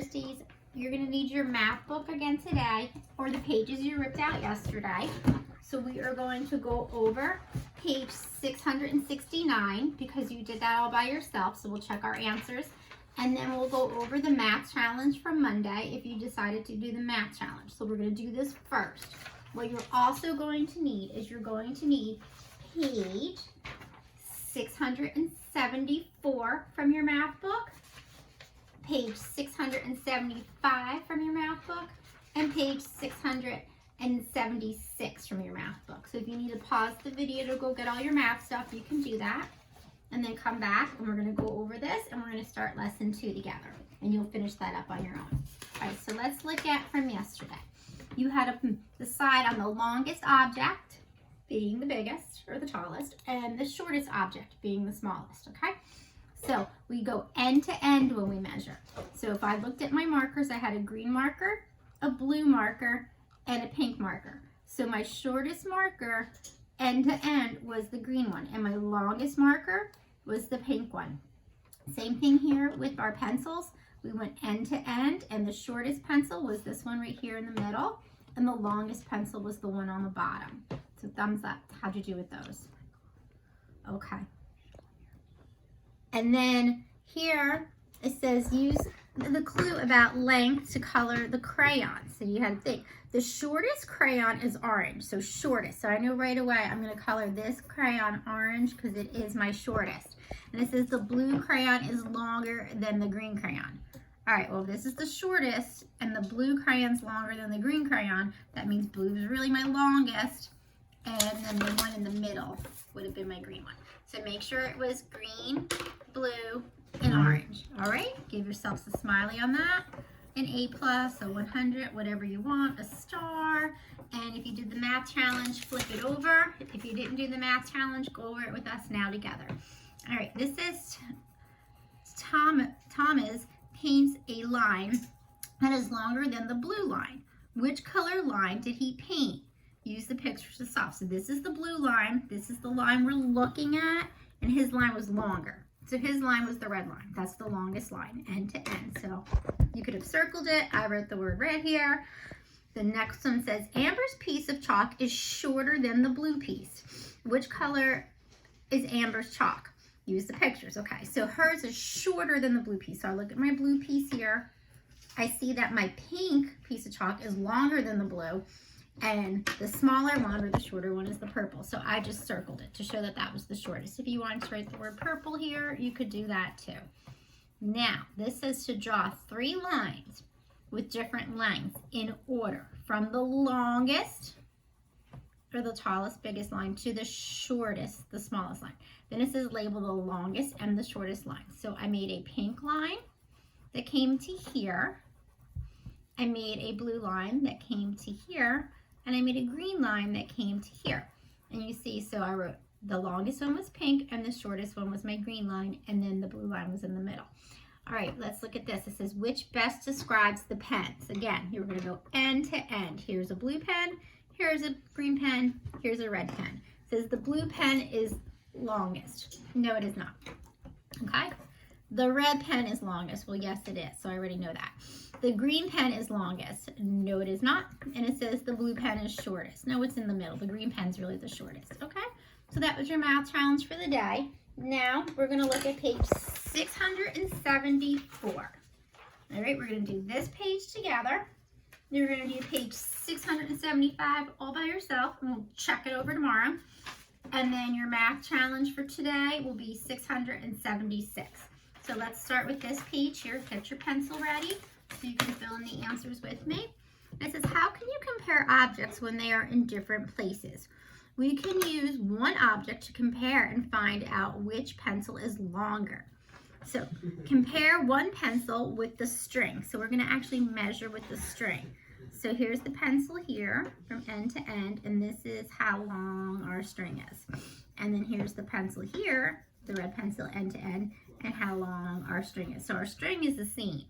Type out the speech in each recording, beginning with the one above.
Twisties, you're going to need your math book again today, or the pages you ripped out yesterday. So we are going to go over page 669 because you did that all by yourself. So we'll check our answers. And then we'll go over the math challenge from Monday if you decided to do the math challenge. So we're going to do this first. What you're also going to need is you're going to need page 674 from your math book, page 675 from your math book, and page 676 from your math book. So if you need to pause the video to go get all your math stuff, you can do that. And then come back and we're going to go over this and we're going to start lesson 2 together. And you'll finish that up on your own. All right, so let's look at from yesterday. You had to decide on the longest object being the biggest or the tallest and the shortest object being the smallest, okay? So we go end to end when we measure. So if I looked at my markers, I had a green marker, a blue marker, and a pink marker. So my shortest marker end to end was the green one, and my longest marker was the pink one. Same thing here with our pencils. We went end to end, and the shortest pencil was this one right here in the middle, and the longest pencil was the one on the bottom. So thumbs up. How'd you do with those? Okay. And then here it says use the clue about length to color the crayon. So you had to think. The shortest crayon is orange, so shortest. So I know right away I'm going to color this crayon orange because it is my shortest. And it says the blue crayon is longer than the green crayon. All right, well, if this is the shortest and the blue crayon's longer than the green crayon, that means blue is really my longest. And then the one in the middle would have been my green one. So make sure it was green, blue, and orange. All right, give yourselves a smiley on that. An A+, a 100, whatever you want, a star. And if you did the math challenge, flip it over. If you didn't do the math challenge, go over it with us now together. All right, this is Thomas paints a line that is longer than the blue line. Which color line did he paint? Use the pictures to solve. So this is the blue line. This is the line we're looking at, and his line was longer. So his line was the red line. That's the longest line, end to end. So you could have circled it. I wrote the word red here. The next one says, Amber's piece of chalk is shorter than the blue piece. Which color is Amber's chalk? Use the pictures. Okay, so hers is shorter than the blue piece. So I look at my blue piece here. I see that my pink piece of chalk is longer than the blue. And the smaller one or the shorter one is the purple. So I just circled it to show that that was the shortest. If you wanted to write the word purple here, you could do that too. Now, this says to draw 3 lines with different lengths in order from the longest or the tallest, biggest line to the shortest, the smallest line. Then it says label the longest and the shortest line. So I made a pink line that came to here. I made a blue line that came to here. And I made a green line that came to here. And you see, so I wrote the longest one was pink and the shortest one was my green line, and then the blue line was in the middle. All right, let's look at this. It says, which best describes the pens? Again, you're gonna go end to end. Here's a blue pen, here's a green pen, here's a red pen. It says the blue pen is longest. No, it is not, okay? The red pen is longest. Well, yes, it is, so I already know that. The green pen is longest. No, it is not. And it says the blue pen is shortest. No, it's in the middle. The green pen is really the shortest, okay? So that was your math challenge for the day. Now, we're going to look at page 674. All right, we're going to do this page together. You're going to do page 675 all by yourself, and we'll check it over tomorrow. And then your math challenge for today will be 676. So let's start with this page here. Get your pencil ready so you can fill in the answers with me. It says, how can you compare objects when they are in different places? We can use one object to compare and find out which pencil is longer. So compare one pencil with the string. So we're going to actually measure with the string. So here's the pencil here from end to end, and this is how long our string is. And then here's the pencil here, the red pencil end to end, and how long our string is. So our string is the same.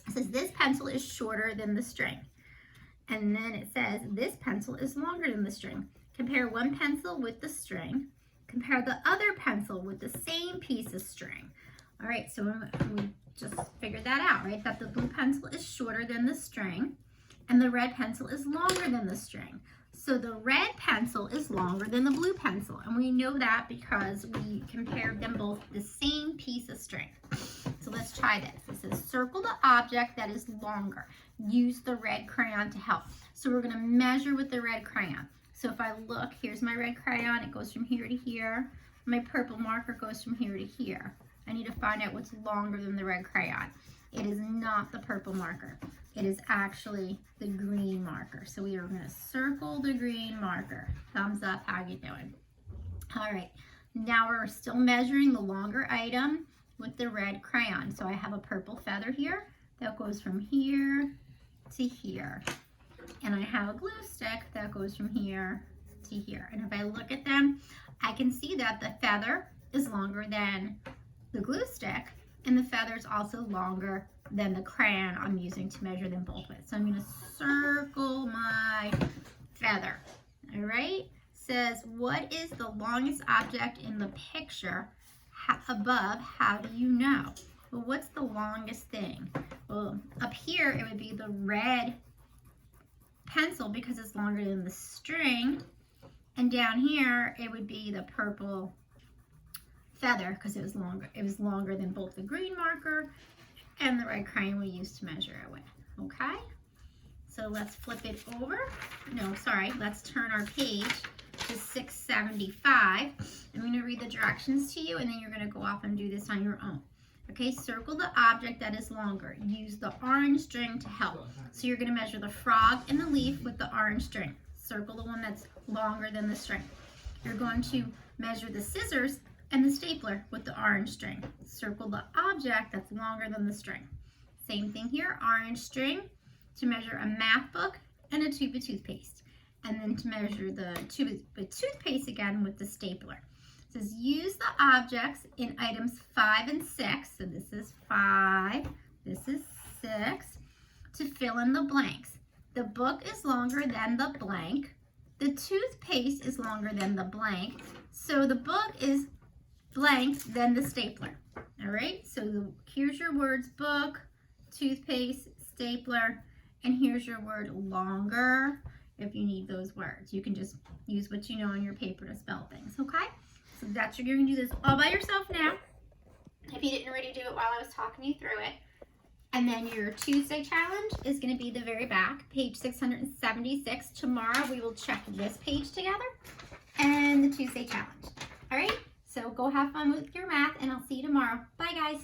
It says this pencil is shorter than the string. And then it says this pencil is longer than the string. Compare one pencil with the string. Compare the other pencil with the same piece of string. All right, so when we just figured that out, right? That the blue pencil is shorter than the string and the red pencil is longer than the string. So the red pencil is longer than the blue pencil, and we know that because we compared them both the same piece of string. So let's try this. It says circle the object that is longer. Use the red crayon to help. So we're gonna measure with the red crayon. So if I look, here's my red crayon, it goes from here to here. My purple marker goes from here to here. I need to find out what's longer than the red crayon. It is not the purple marker. It is actually the green marker. So we are gonna circle the green marker. Thumbs up, how you doing? All right, now we're still measuring the longer item with the red crayon. So I have a purple feather here that goes from here to here. And I have a glue stick that goes from here to here. And if I look at them, I can see that the feather is longer than the glue stick, and the feather is also longer than the crayon I'm using to measure them both with. So I'm gonna circle my feather, all right? Says, what is the longest object in the picture above? How do you know? Well, what's the longest thing? Well, up here, it would be the red pencil because it's longer than the string. And down here, it would be the purple feather because it was longer than both the green marker and the red crayon we used to measure it with. Okay, so let's flip it over. No, sorry, let's turn our page to 675. I'm going to read the directions to you, and then you're going to go off and do this on your own. Okay, circle the object that is longer. Use the orange string to help. So you're going to measure the frog and the leaf with the orange string. Circle the one that's longer than the string. You're going to measure the scissors and the stapler with the orange string. Circle the object that's longer than the string. Same thing here, orange string to measure a math book and a tube of toothpaste. And then to measure the tube of toothpaste again with the stapler. It says use the objects in items 5 and 6. So this is 5, this is 6, to fill in the blanks. The book is longer than the blank. The toothpaste is longer than the blank. So the book is blank than the stapler. All right, so here's your words: book, toothpaste, stapler, and here's your word longer. If you need those words, you can just use what you know on your paper to spell things. Okay, so that's, you're going to do this all by yourself now if you didn't already do it while I was talking you through it. And then your Tuesday challenge is going to be the very back, page 676. Tomorrow we will check this page together and the Tuesday challenge. All right, so go have fun with your math, and I'll see you tomorrow. Bye, guys.